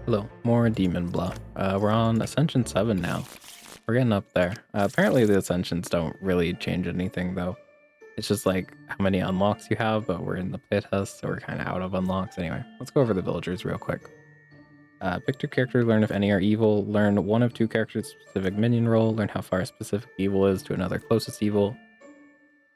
Hello, more Demon Bluff. We're on Ascension 7 now. We're getting up there. Apparently the Ascensions don't really change anything though. It's just like how many unlocks you have, but we're in the playtest, so we're kind of out of unlocks. Anyway, let's go over the villagers real quick. Pick two characters, learn if any are evil, learn one of two characters' specific minion role, learn how far a specific evil is to another closest evil.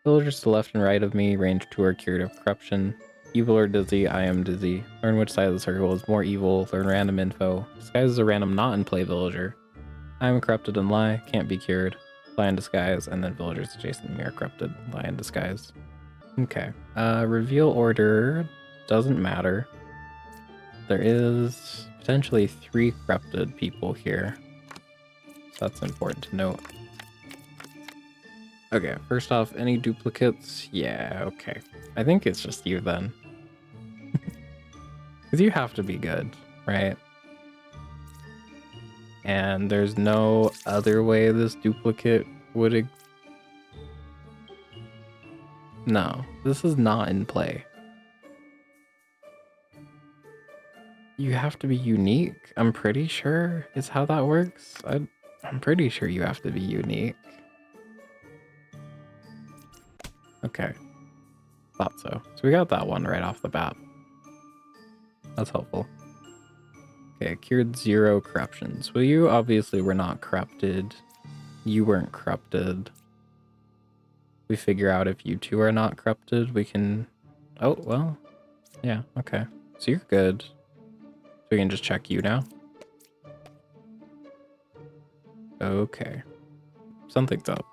Villagers to the left and right of me, range 2 are cured of corruption. Evil or dizzy, I am dizzy. Learn which side of the circle is more evil, learn random info. Disguise is a random not in play villager. I am corrupted and lie, can't be cured. Lie in disguise, and then villagers adjacent to me are corrupted, lie in disguise. Okay, reveal order doesn't matter. There is potentially 3 corrupted people here, so that's important to note. Okay, first off, any duplicates? Yeah, okay. I think it's just you then. Because you have to be good, right? And there's no other way this duplicate would... No, this is not in play. You have to be unique, I'm pretty sure is how that works. I'm pretty sure you have to be unique. Okay, thought so. So we got that one right off the bat. That's helpful. Okay, cured 0 corruptions. Well, you obviously were not corrupted. You weren't corrupted. We figure out if you two are not corrupted, we can... Oh, well, yeah, okay. So you're good. So we can just check you now. Okay. Something's up.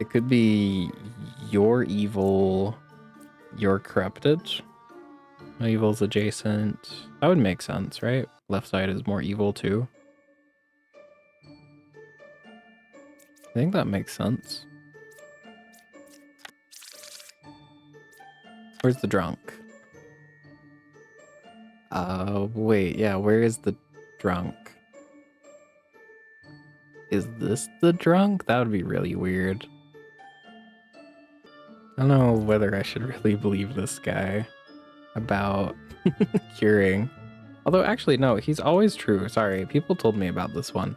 It could be you're evil, you're corrupted. No evil's adjacent. That would make sense, right? Left side is more evil too. I think that makes sense. Where's the drunk? Wait, yeah, where is the drunk? Is this the drunk? That would be really weird. I don't know whether I should really believe this guy about curing. Although, actually, no, he's always true. Sorry, people told me about this one.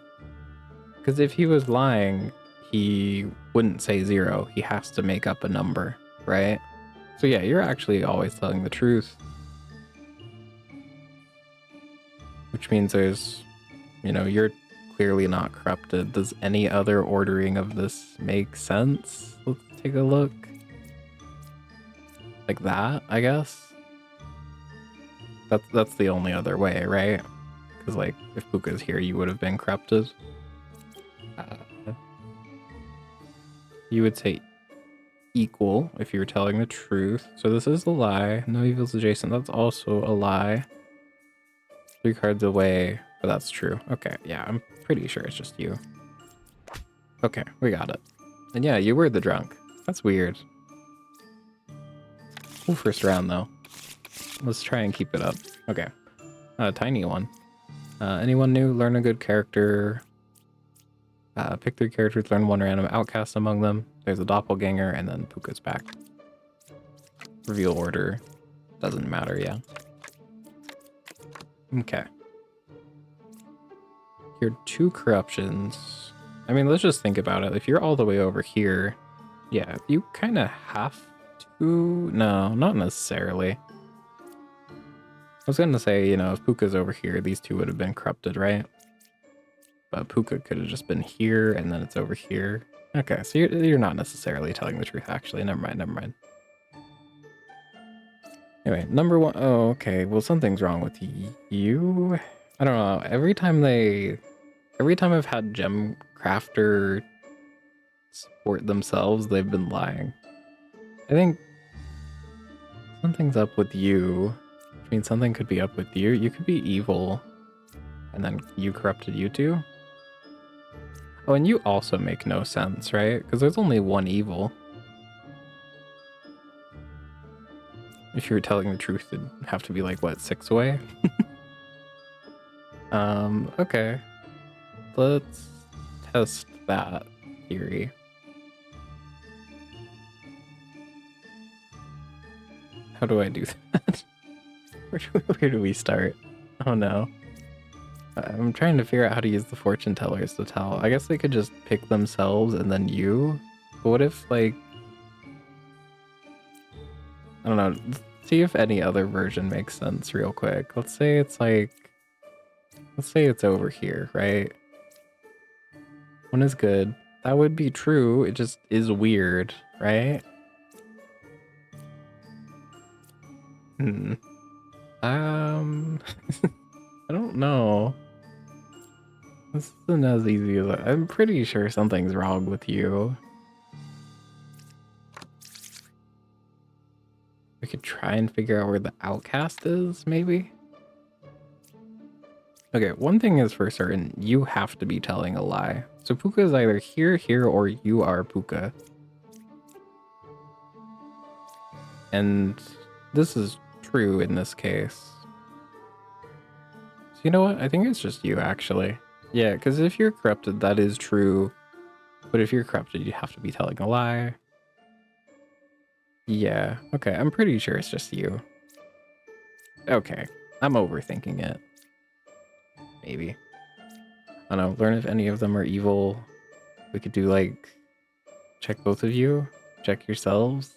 Because if he was lying, he wouldn't say 0. He has to make up a number, right? So yeah, you're actually always telling the truth. Which means there's, you know, you're clearly not corrupted. Does any other ordering of this make sense? Let's take a look. Like that, I guess. That's the only other way, right? Because like if Puka's here, you would have been corrupted. You would say equal if you were telling the truth. So this is a lie. No evil's adjacent. That's also a lie. 3 cards away, but that's true. Okay, yeah, I'm pretty sure it's just you. Okay, we got it. And yeah, you were the drunk. That's weird. Cool first round though. Let's try and keep it up. Okay, a tiny one. Anyone new? Learn a good character. Pick 3 characters, learn 1 random outcast among them. There's a doppelganger, and then Puka's back. Reveal order. Doesn't matter, yeah. Okay. Here are 2 corruptions. I mean, let's just think about it. If you're all the way over here, yeah, you kind of have to... No, not necessarily. I was gonna say, you know, if Puka's over here, these 2 would have been corrupted, right? But Puka could have just been here, and then it's over here. Okay, so you're not necessarily telling the truth, actually. Never mind. Anyway, number 1... Oh, okay. Well, something's wrong with you. I don't know. Every time I've had gem crafter support themselves, they've been lying. I think something's up with you. I mean, something could be up with you. You could be evil, and then you corrupted you too. Oh, and you also make no sense, right? Because there's only 1 evil. If you were telling the truth, it'd have to be like, what, 6 away? Okay. Let's test that theory. How do I do that? Where do we start? Oh no. I'm trying to figure out how to use the fortune tellers to tell. I guess they could just pick themselves and then you. But what if, like, I don't know. See if any other version makes sense real quick. Let's say it's like, let's say it's over here, right? One is good. That would be true. It just is weird, right? I don't know. This isn't as easy as I'm pretty sure something's wrong with you. We could try and figure out where the outcast is, maybe? Okay, one thing is for certain, you have to be telling a lie. So Puka is either here, or you are Puka. And this is true in this case. So you know what? I think it's just you, actually. Yeah, because if you're corrupted, that is true. But if you're corrupted, you have to be telling a lie. Yeah, okay, I'm pretty sure it's just you. Okay, I'm overthinking it. Maybe. I don't know, learn if any of them are evil. We could do, like, check both of you? Check yourselves?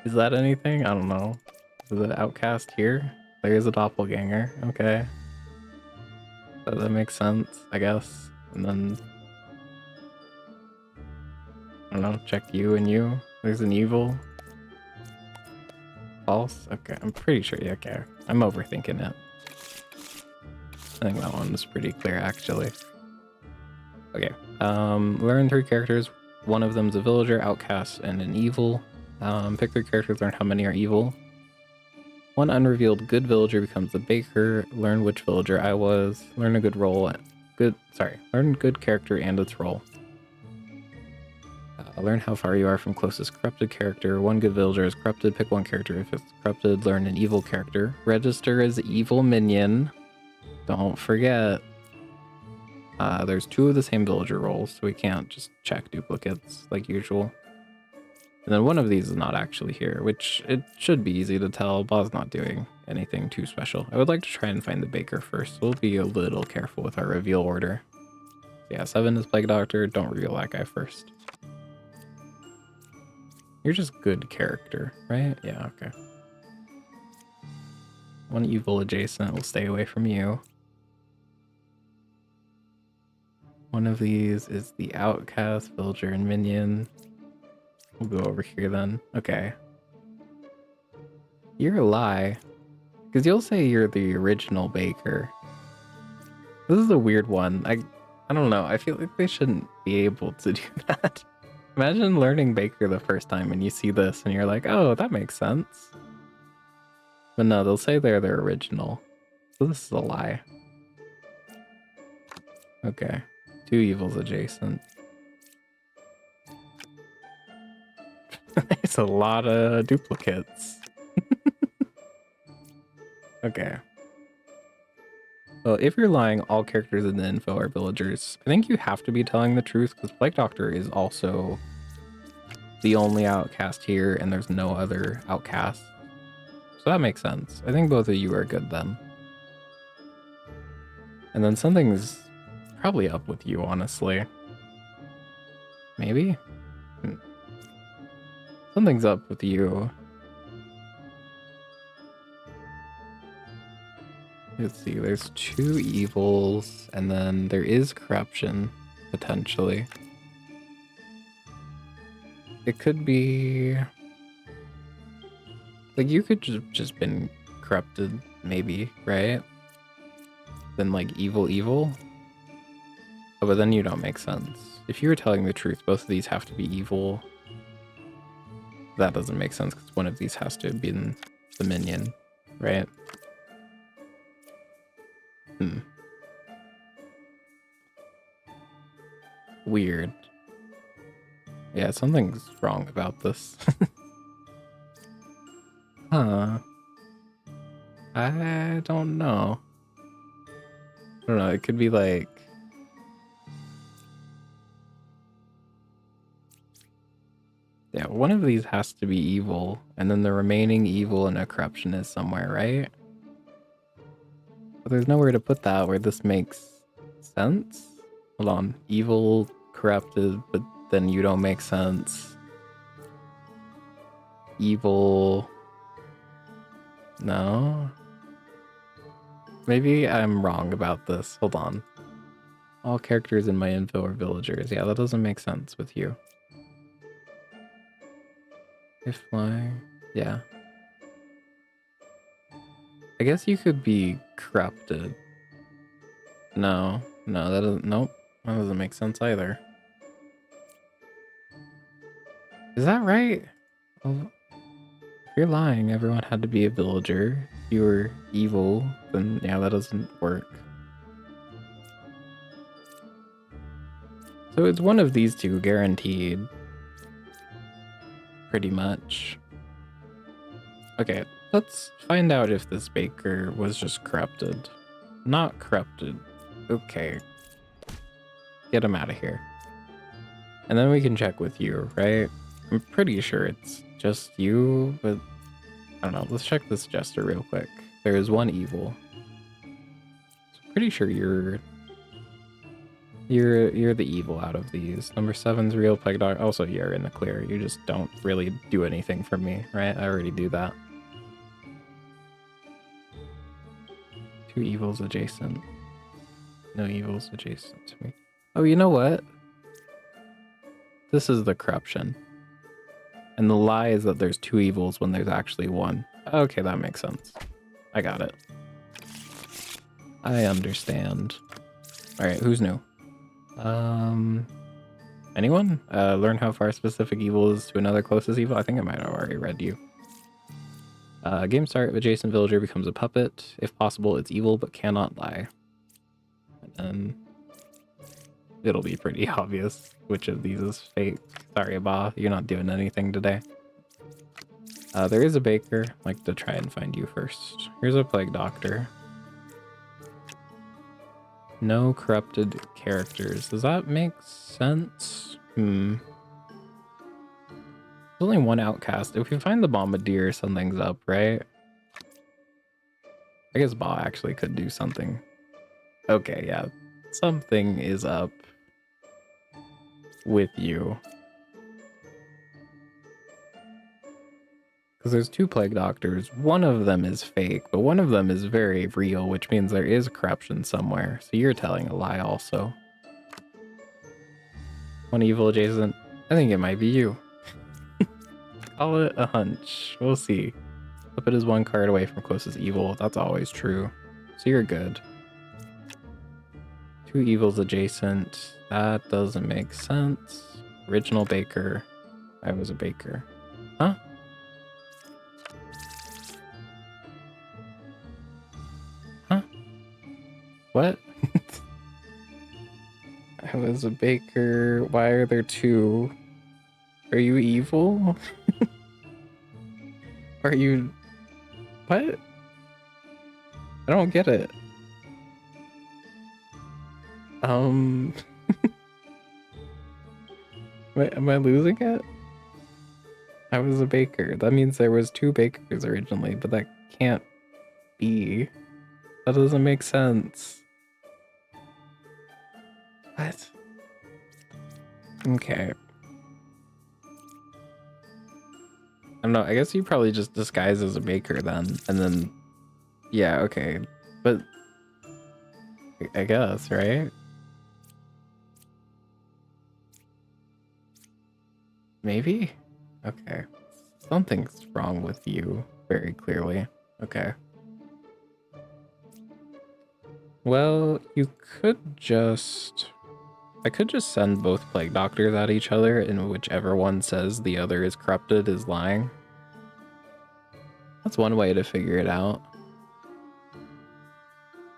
Is that anything? I don't know. Is the outcast here? There's a doppelganger. Okay. That makes sense, I guess. And then, I don't know, check you and you. There's an evil. False? Okay, I'm pretty sure. Yeah, okay. I'm overthinking it. I think that one was pretty clear, actually. Okay. Learn 3 characters. One of them's a villager, outcast, and an evil. Pick 3 characters, learn how many are evil. One unrevealed good villager becomes the baker. Learn which villager I was. Learn a good role. Learn good character and its role. Learn how far you are from closest corrupted character. One good villager is corrupted. Pick 1 character. If it's corrupted, learn an evil character. Register as evil minion. Don't forget. There's 2 of the same villager roles, so we can't just check duplicates like usual. And then one of these is not actually here, which it should be easy to tell. Bob's not doing anything too special. I would like to try and find the baker first, so we'll be a little careful with our reveal order. Yeah, 7 is Plague Doctor. Don't reveal that guy first. You're just good character, right? Yeah, okay. 1 evil adjacent will stay away from you. One of these is the outcast, villager, and minion. We'll go over here then. Okay. You're a lie. Because you'll say you're the original baker. This is a weird one. I don't know. I feel like they shouldn't be able to do that. Imagine learning baker the first time and you see this and you're like, oh, that makes sense. But no, they'll say they're their original. So this is a lie. Okay. 2 evils adjacent. There's a lot of duplicates. Okay. Well, if you're lying, all characters in the info are villagers. I think you have to be telling the truth because Plague Doctor is also the only outcast here and there's no other outcast. So that makes sense. I think both of you are good then. And then something's probably up with you, honestly. Maybe? Something's up with you. Let's see, there's 2 evils, and then there is corruption, potentially. It could be... like, you could just been corrupted, maybe, right? Then, like, evil? Oh, but then you don't make sense. If you were telling the truth, both of these have to be evil. That doesn't make sense, because one of these has to have been the minion, right? Weird. Yeah, something's wrong about this. Huh. I don't know. I don't know, it could be like... yeah, one of these has to be evil, and then the remaining evil and a corruption is somewhere, right? But there's nowhere to put that where this makes sense. Hold on. Evil, corrupted, but then you don't make sense. Evil. No. Maybe I'm wrong about this. Hold on. All characters in my info are villagers. Yeah, that doesn't make sense with you. If flying. Yeah. I guess you could be corrupted. No, that doesn't. Nope, that doesn't make sense either. Is that right? Well, if you're lying, everyone had to be a villager. If you were evil, then yeah, that doesn't work. So it's one of these two, guaranteed. Pretty much. Okay, let's find out if this baker was just corrupted. Not corrupted. Okay. Get him out of here. And then we can check with you, right? I'm pretty sure it's just you, but I don't know. Let's check this jester real quick. There is one evil. So pretty sure you're the evil out of these. Number 7's real plague dog. Also, you're in the clear. You just don't really do anything for me, right? I already do that. 2 evils adjacent. No evils adjacent to me. Oh, you know what? This is the corruption. And the lie is that there's 2 evils when there's actually 1. Okay, that makes sense. I got it. I understand. Alright, who's new? Anyone? Learn how far specific evil is to another closest evil? I think I might have already read you. Game start, adjacent villager becomes a puppet. If possible, it's evil but cannot lie. And it'll be pretty obvious which of these is fake. Sorry, Ba, you're not doing anything today. There is a baker. I'd like to try and find you first. Here's a plague doctor. No corrupted characters. Does that make sense? There's only one outcast. If we find the bombardier, something's up, right? I guess Ba actually could do something. Okay, yeah. Something is up with you. Because there's 2 plague doctors. One of them is fake, but one of them is very real, which means there is corruption somewhere. So you're telling a lie also. 1 evil adjacent. I think it might be you. Call it a hunch. We'll see. Flip it is 1 card away from closest evil. That's always true. So you're good. 2 evils adjacent. That doesn't make sense. Original baker. I was a baker. Huh? Huh? What? I was a baker. Why are there 2? Are you evil? Are you... What? I don't get it. Wait, am I losing it? I was a baker. That means there was 2 bakers originally, but that can't be. That doesn't make sense. What? Okay. I don't know. I guess you probably just disguise as a baker then, and then... Yeah, okay. But... I guess, right? Maybe? Okay. Something's wrong with you, very clearly. Okay. Well, you could just... I could just send both plague doctors at each other, and whichever one says the other is corrupted is lying. That's one way to figure it out. I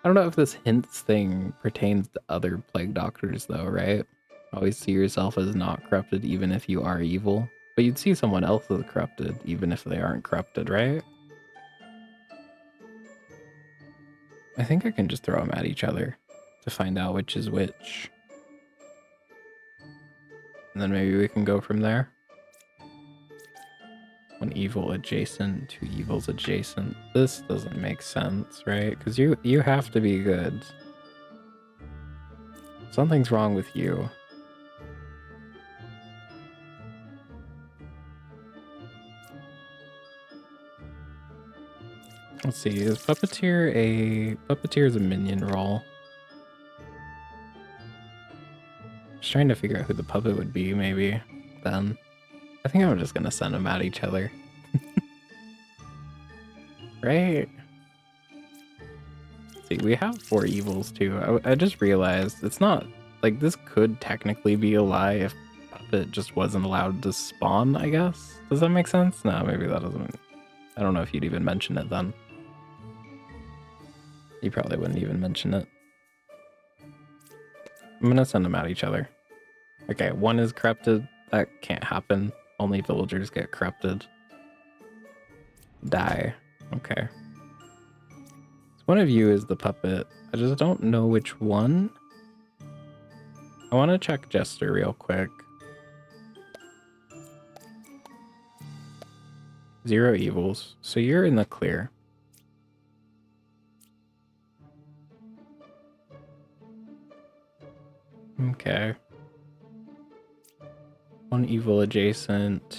don't know if this hints thing pertains to other plague doctors though, right? Always see yourself as not corrupted even if you are evil. But you'd see someone else as corrupted even if they aren't corrupted, right? I think I can just throw them at each other to find out which is which. And then maybe we can go from there. One evil adjacent, two evils adjacent. This doesn't make sense, right? Because you have to be good. Something's wrong with you. Let's see, is Puppeteer is a minion role? Just trying to figure out who the puppet would be, maybe. Then. I think I'm just gonna send them at each other. Right? Let's see, we have 4 evils too. I just realized it's not like this could technically be a lie if Puppet just wasn't allowed to spawn, I guess. Does that make sense? No, maybe that doesn't. I don't know if you'd even mention it then. You probably wouldn't even mention it. I'm gonna send them at each other. Okay, one is corrupted. That can't happen. Only villagers get corrupted. Die. Okay. So one of you is the puppet. I just don't know which one. I want to check Jester real quick. 0 evils. So you're in the clear. Okay. 1 evil adjacent.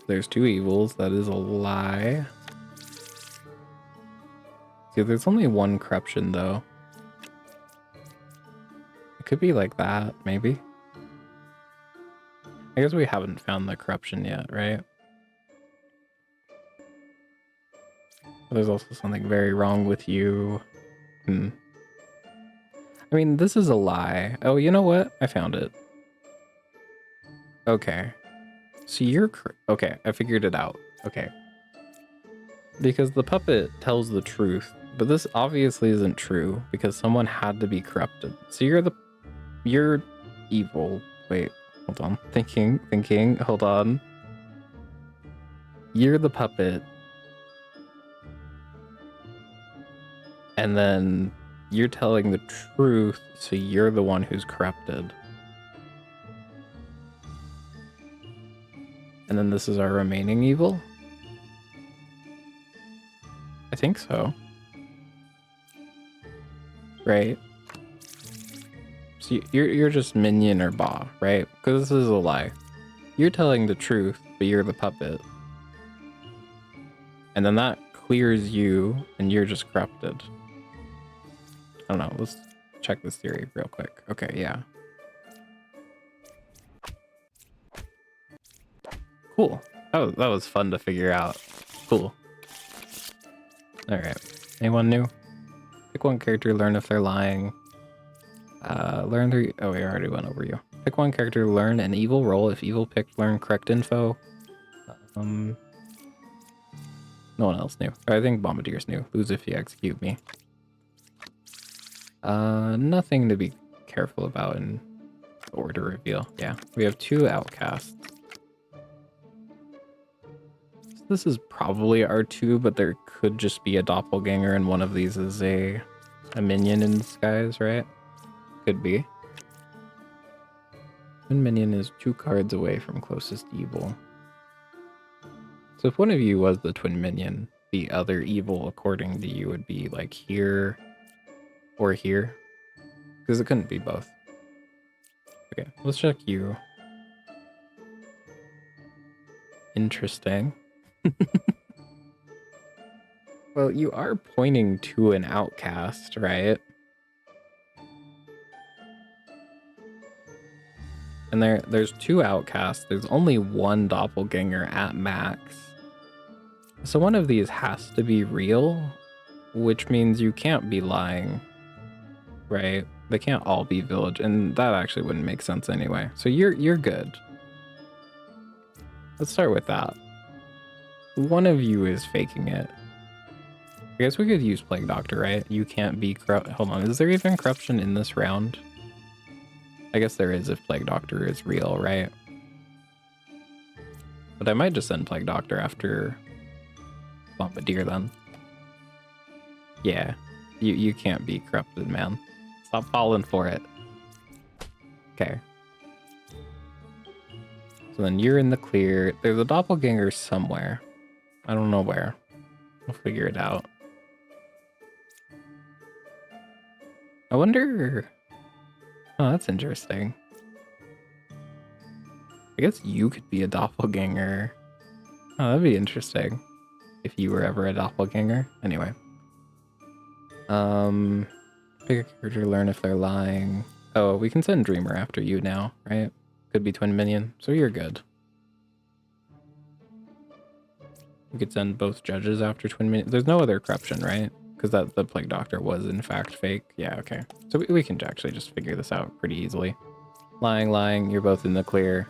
There's 2 evils. That is a lie. See, there's only 1 corruption, though. It could be like that, maybe. I guess we haven't found the corruption yet, right? There's also something very wrong with you. I mean, this is a lie. Oh, you know what? I found it. Okay. So you're... Okay, I figured it out. Okay. Because the puppet tells the truth, but this obviously isn't true because someone had to be corrupted. So you're evil. Wait, hold on. Thinking, hold on. You're the puppet. And then you're telling the truth, so you're the one who's corrupted. And then this is our remaining evil? I think so. Right? So you're just minion or Ba, right? Because this is a lie. You're telling the truth, but you're the puppet. And then that clears you, and you're just corrupted. I don't know. Let's check this theory real quick. Okay, yeah. Cool. That was fun to figure out. Cool. Alright. Anyone new? Pick one character, learn if they're lying. Learn 3... Oh, we already went over you. Pick one character, learn an evil role. If evil picked, learn correct info. No one else knew. I think Bombardier's new. Lose if you execute me. Nothing to be careful about in order reveal. Yeah, we have 2 outcasts. So this is probably R2, but there could just be a doppelganger, and one of these is a minion in disguise, right? Could be. One minion is 2 cards away from closest evil. So if one of you was the twin minion, the other evil, according to you, would be like here or here. Because it couldn't be both. Okay, let's check you. Interesting. Well, you are pointing to an outcast, right? And there's 2 outcasts. There's only 1 doppelganger at max. So one of these has to be real, which means you can't be lying, right? They can't all be village, and that actually wouldn't make sense anyway. So you're good. Let's start with that. One of you is faking it. I guess we could use Plague Doctor, right? You can't be corrupt. Hold on, is there even corruption in this round? I guess there is if Plague Doctor is real, right? But I might just send Plague Doctor after Bombardier then. Yeah, you can't be corrupted, man. Stop falling for it. Okay. So then you're in the clear. There's a doppelganger somewhere. I don't know where. We'll figure it out. I wonder... Oh, that's interesting. I guess you could be a doppelganger. Oh, that'd be interesting. If you were ever a doppelganger. Anyway. Pick a character, learn if they're lying. Oh, we can send Dreamer after you now, right? Could be twin minion, so you're good. We could send both judges after twin minion. There's no other corruption, right? Because the plague doctor was in fact fake. Yeah, okay. So we can actually just figure this out pretty easily. Lying, you're both in the clear.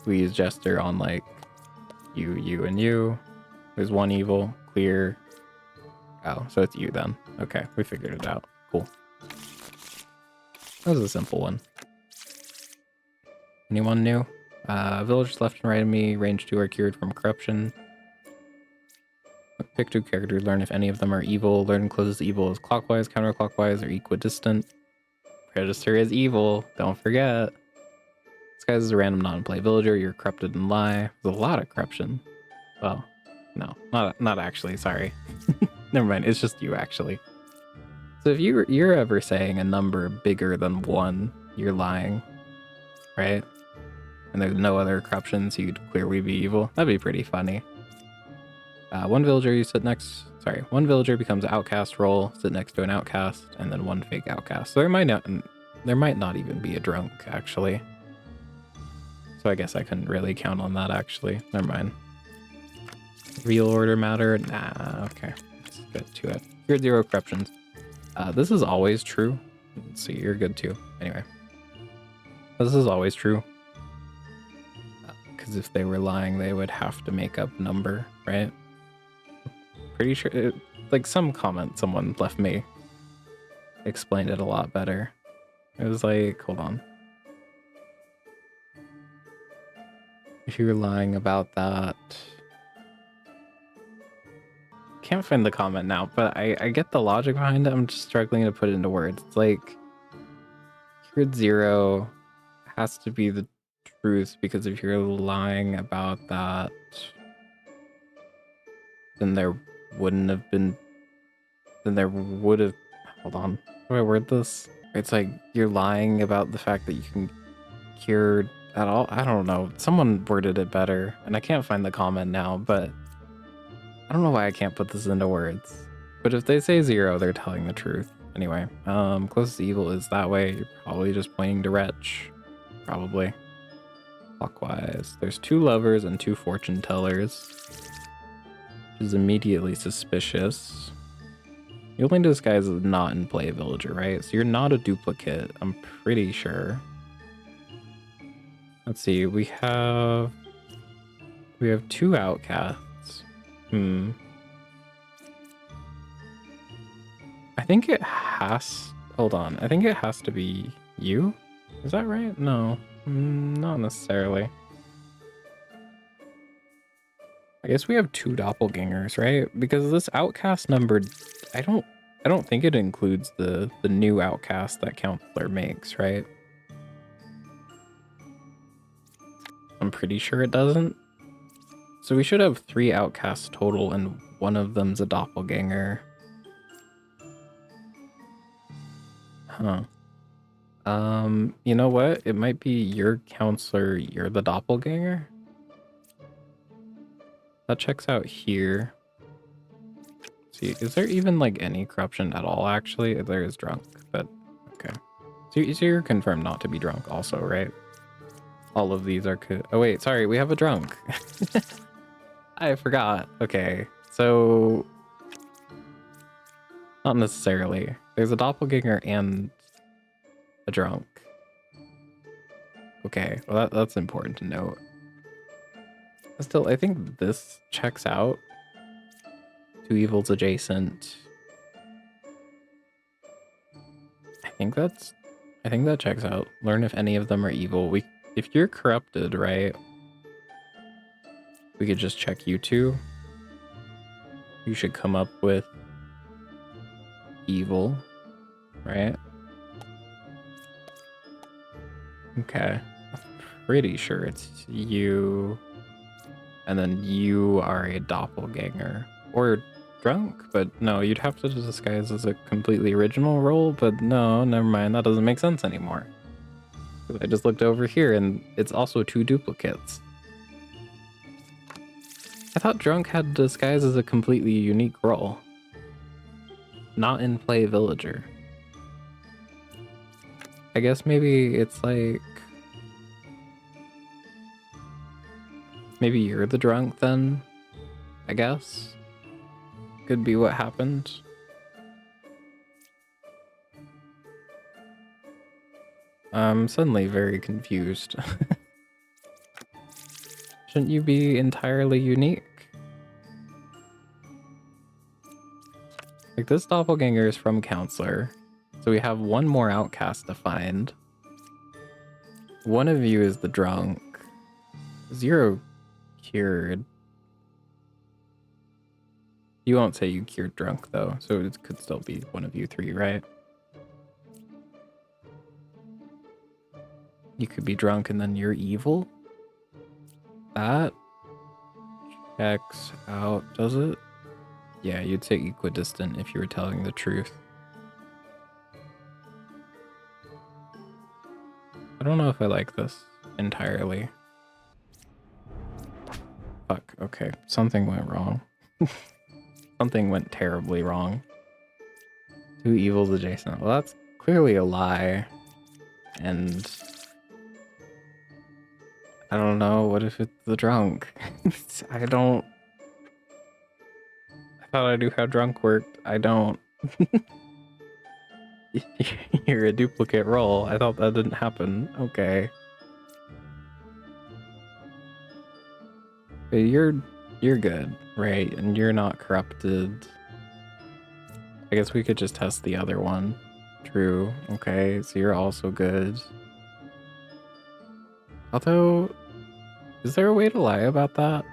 We use Jester on like you, and you. There's one evil, clear. Oh, so it's you then. Okay, we figured it out. Cool. That was a simple one. Anyone new? Villagers left and right of me, range 2 are cured from corruption. Pick 2 characters, learn if any of them are evil. Learn closest evil is clockwise, counterclockwise, or equidistant. Register as evil, don't forget. This guy's is a random non-play villager, you're corrupted and lie. There's a lot of corruption. Well, no, not actually, sorry. Never mind, it's just you actually. So if you're ever saying a number bigger than 1, you're lying, right? And there's no other corruption, so you'd clearly be evil. That'd be pretty funny. One villager you sit next. Sorry, one villager becomes outcast role, sit next to an outcast, and then one fake outcast. So there might not even be a drunk actually. So I guess I couldn't really count on that actually. Never mind. Real order matter? Nah. Okay, let's get to it. You're 0 corruptions. This is always true. Let's see, you're good too. Anyway, this is always true. Because if they were lying, they would have to make up number, right? Pretty sure, like some comment someone left me explained it a lot better. It was like, hold on. If you were lying about that, can't find the comment now, but I get the logic behind it. I'm just struggling to put it into words. It's like, keyword 0 has to be the truth, because if you're lying about that, then there wouldn't have been, then there would have, hold on, how do I word this? It's like you're lying about the fact that you can cure at all. I don't know. Someone worded it better, and I can't find the comment now, but I don't know why I can't put this into words. But if they say 0, they're telling the truth. Anyway, closest evil is that way. You're probably just pointing to Wretch. Probably. Clockwise. There's 2 lovers and 2 fortune tellers, which is immediately suspicious. The only disguise is not in play villager, right? So you're not a duplicate, I'm pretty sure. Let's see, we have 2 outcasts. I think it has, hold on, I think it has to be you? Is that right? No, not necessarily. I guess we have 2 doppelgangers, right? Because this outcast number, I don't think it includes the new outcast that Counselor makes, right? I'm pretty sure it doesn't. So we should have 3 outcasts total, and one of them's a doppelganger. Huh. You know what? It might be your Counselor, you're the doppelganger? That checks out here. See, is there even like any corruption at all actually? There is drunk, but okay. So you're confirmed not to be drunk also, right? All of these are oh wait, sorry, we have a drunk. I forgot. Okay, so not necessarily. There's a doppelganger and a drunk. Okay, well that's important to note. Still, I think this checks out. 2 evils adjacent. I think that checks out. Learn if any of them are evil. If you're corrupted, right? We could just check you 2. You should come up with evil, right? Okay. pretty sure it's you, and then you are a doppelganger or drunk, but no, you'd have to disguise as a completely original role, but no, never mind, that doesn't make sense anymore. I just looked over here and it's also 2 duplicates. I thought drunk had to disguise as a completely unique role. Not in play villager. I guess maybe it's like... Maybe you're the drunk then? I guess? Could be what happened. I'm suddenly very confused. Shouldn't you be entirely unique? Like, this doppelganger is from Counselor, so we have one more outcast to find. One of you is the drunk. 0 cured. You won't say you cured drunk though, so it could still be one of you 3, right? You could be drunk and then you're evil? That checks out, does it? Yeah, you'd say equidistant if you were telling the truth. I don't know if I like this entirely. Fuck, okay. Something went wrong. Something went terribly wrong. 2 evils adjacent. Well, that's clearly a lie. And... I don't know, what if it's the drunk? I thought I knew how drunk worked. I don't. You're a duplicate role. I thought that didn't happen. Okay. But you're good, right? And you're not corrupted. I guess we could just test the other one. True. Okay, so you're also good. Although, is there a way to lie about that?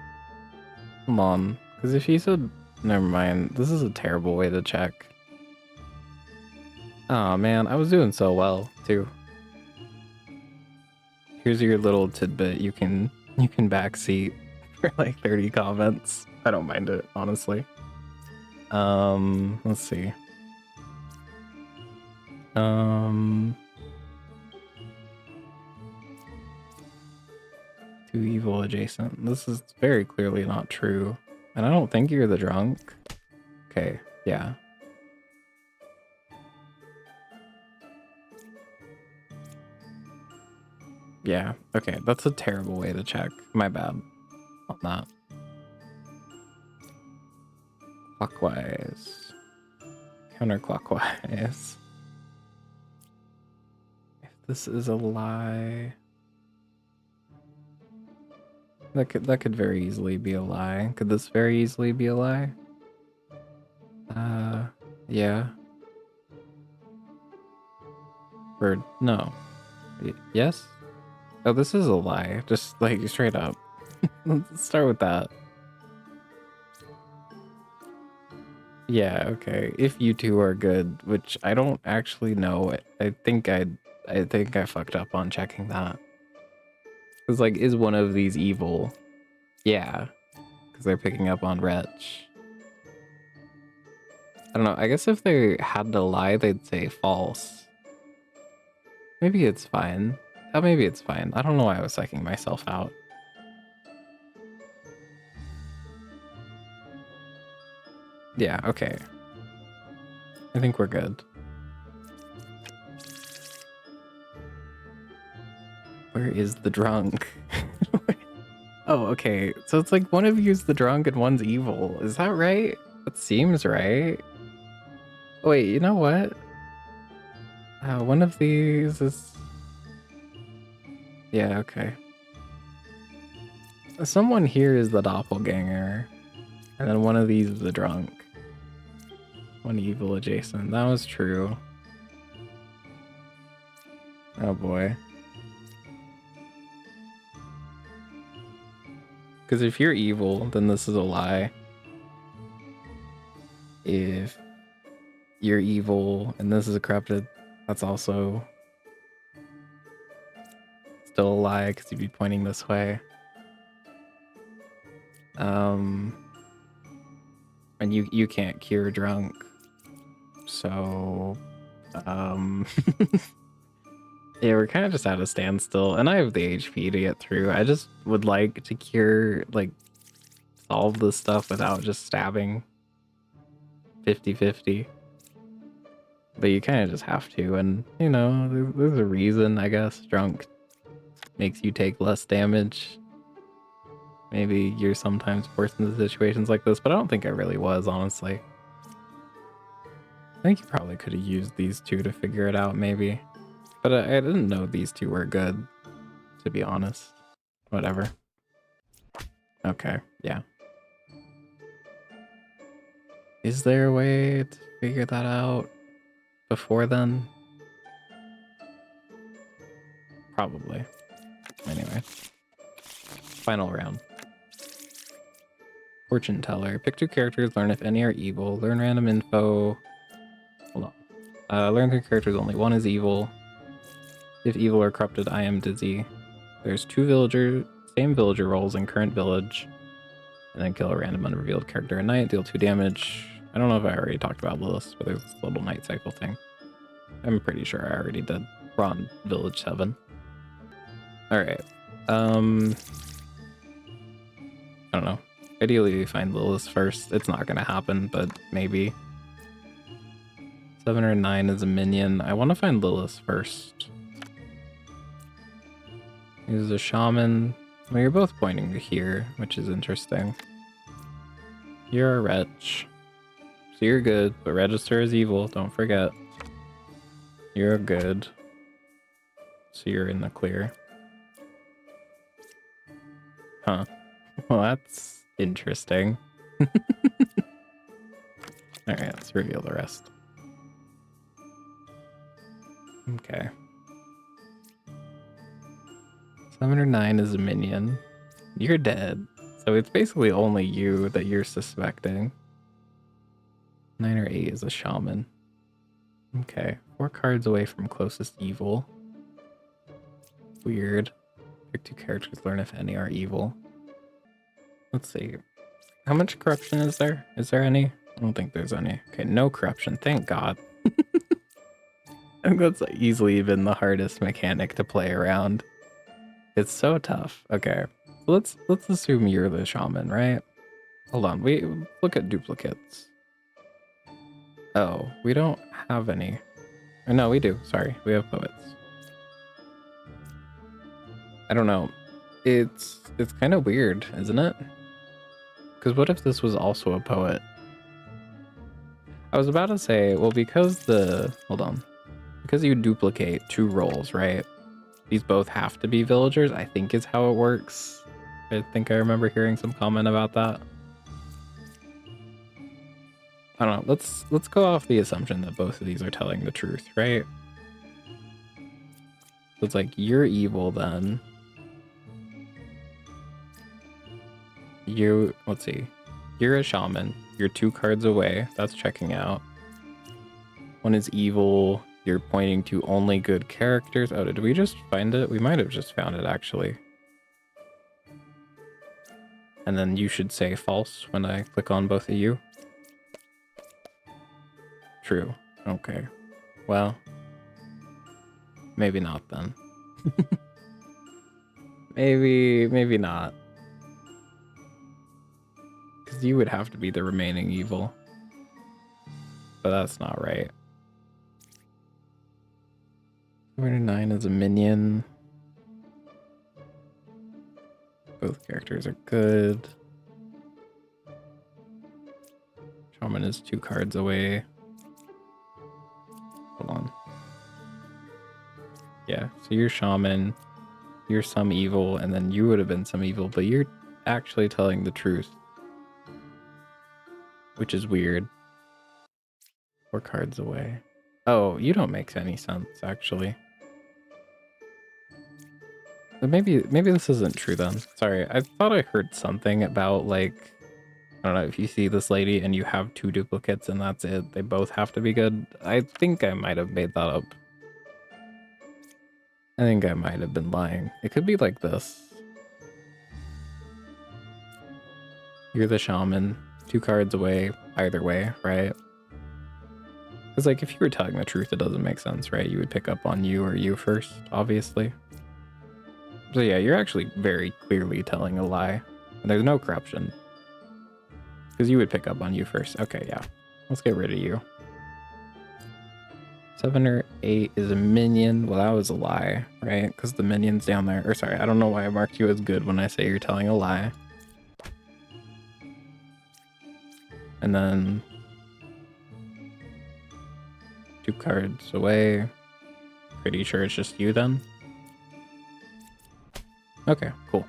Come on. Because if you said... Never mind. This is a terrible way to check. Oh man, I was doing so well, too. Here's your little tidbit. You can backseat for like 30 comments. I don't mind it, honestly. Let's see. 2 evil adjacent. This is very clearly not true. And I don't think you're the drunk. Okay, yeah. Yeah, okay, that's a terrible way to check. My bad on that. Clockwise. Counterclockwise. If this is a lie... That could very easily be a lie. Could this very easily be a lie? Yeah. Or no. Yes? Oh, this is a lie. Just like straight up. Let's start with that. Yeah, okay. If you 2 are good, which I don't actually know. I think I fucked up on checking that. Cause like, is one of these evil? Yeah. Cause they're picking up on Wretch. I don't know. I guess if they had to lie, they'd say false. Maybe it's fine. Maybe it's fine. I don't know why I was psyching myself out. Yeah, okay. I think we're good. Where is the drunk? Oh, okay. So it's like one of you's the drunk and one's evil. Is that right? That seems right. Wait, you know what? One of these is... Yeah, okay. Someone here is the doppelganger. And then one of these is the drunk. One evil adjacent. That was true. Oh boy. Because if you're evil, then this is a lie. If you're evil and this is a corrupted, that's also... It's still a lie because you'd be pointing this way. And you can't cure drunk. So yeah, we're kind of just at a standstill, and I have the HP to get through. I just would like to cure, like, solve this stuff without just stabbing 50-50. But you kind of just have to, and, you know, there's a reason, I guess. Drunk makes you take less damage. Maybe you're sometimes forced into situations like this, but I don't think I really was, honestly. I think you probably could have used these two to figure it out, maybe. But I didn't know these two were good, to be honest. Whatever. Okay, yeah. Is there a way to figure that out before then? Probably. Anyway. Final round. Fortune teller. Pick 2 characters, learn if any are evil. Learn random info. Hold on. Learn 3 characters, only 1 is evil. If evil or corrupted, I am dizzy. There's 2 same villager roles in current village. And then kill a random unrevealed character at night, deal 2 damage. I don't know if I already talked about Lilith, but there's this little night cycle thing. I'm pretty sure I already did. We're on Village 7. Alright. I don't know. Ideally, we find Lilith first. It's not going to happen, but maybe. 7 or 9 is a minion. I want to find Lilith first. He's a shaman. Well, you're both pointing to here, which is interesting. You're a wretch. So you're good, but register as evil, don't forget. You're good. So you're in the clear. Huh. Well, that's interesting. Alright, let's reveal the rest. Okay. 7 or 9 is a minion. You're dead. So it's basically only you that you're suspecting. 9 or 8 is a shaman. Okay. 4 cards away from closest evil. Weird. Pick 2 characters, learn if any are evil. Let's see. How much corruption is there? Is there any? I don't think there's any. Okay, no corruption. Thank God. I think that's easily been the hardest mechanic to play around. It's so tough. Okay. Let's assume you're the shaman, right? Hold on. We look at duplicates. Oh, we don't have any. Or no, we do. Sorry. We have poets. I don't know. It's kind of weird, isn't it? Because what if this was also a poet? I was about to say, well, because hold on. Because you duplicate 2 roles, right? These both have to be villagers, I think is how it works. I think I remember hearing some comment about that. I don't know. Let's go off the assumption that both of these are telling the truth, right? So it's like, you're evil then. Let's see. You're a shaman. You're 2 cards away. That's checking out. 1 is evil. You're pointing to only good characters. Oh, did we just find it? We might have just found it, actually. And then you should say false when I click on both of you. True. Okay. Well, maybe not then. Maybe not. Because you would have to be the remaining evil. But that's not right. 209 is a minion. Both characters are good. Shaman is 2 cards away. Hold on. Yeah, so you're shaman. You're some evil, and then you would have been some evil, but you're actually telling the truth. Which is weird. 4 cards away. Oh, you don't make any sense, actually. But maybe this isn't true then. Sorry, I thought I heard something about, like, I don't know, if you see this lady and you have 2 duplicates and that's it, they both have to be good. I think I might have made that up. I think I might have been lying. It could be like this. You're the shaman, 2 cards away either way, right? Because like if you were telling the truth, it doesn't make sense, right? You would pick up on you or you first, obviously. So yeah, you're actually very clearly telling a lie. And there's no corruption. Because you would pick up on you first. Okay, yeah. Let's get rid of you. 7 or 8 is a minion. Well, that was a lie, right? Because the minion's down there. Or sorry, I don't know why I marked you as good when I say you're telling a lie. And then 2 cards away. Pretty sure it's just you then. Okay, cool.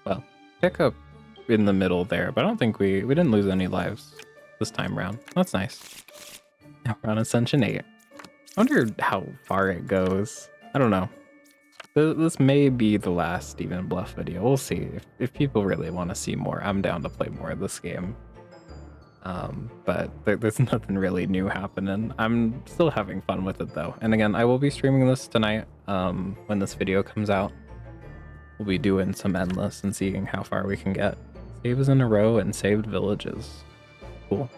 Well, pick up in the middle there, but I don't think we didn't lose any lives this time around. That's nice. Now we're on Ascension 8. I wonder how far it goes. I don't know. This may be the last Steven Bluff video. We'll see. If people really want to see more, I'm down to play more of this game. But there's nothing really new happening. I'm still having fun with it though. And again, I will be streaming this tonight when this video comes out. We'll be doing some endless and seeing how far we can get. Saves in a row and saved villages. Cool.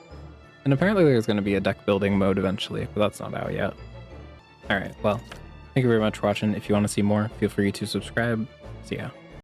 And apparently there's going to be a deck building mode eventually, but that's not out yet. Alright, well, thank you very much for watching. If you want to see more, feel free to subscribe. See ya.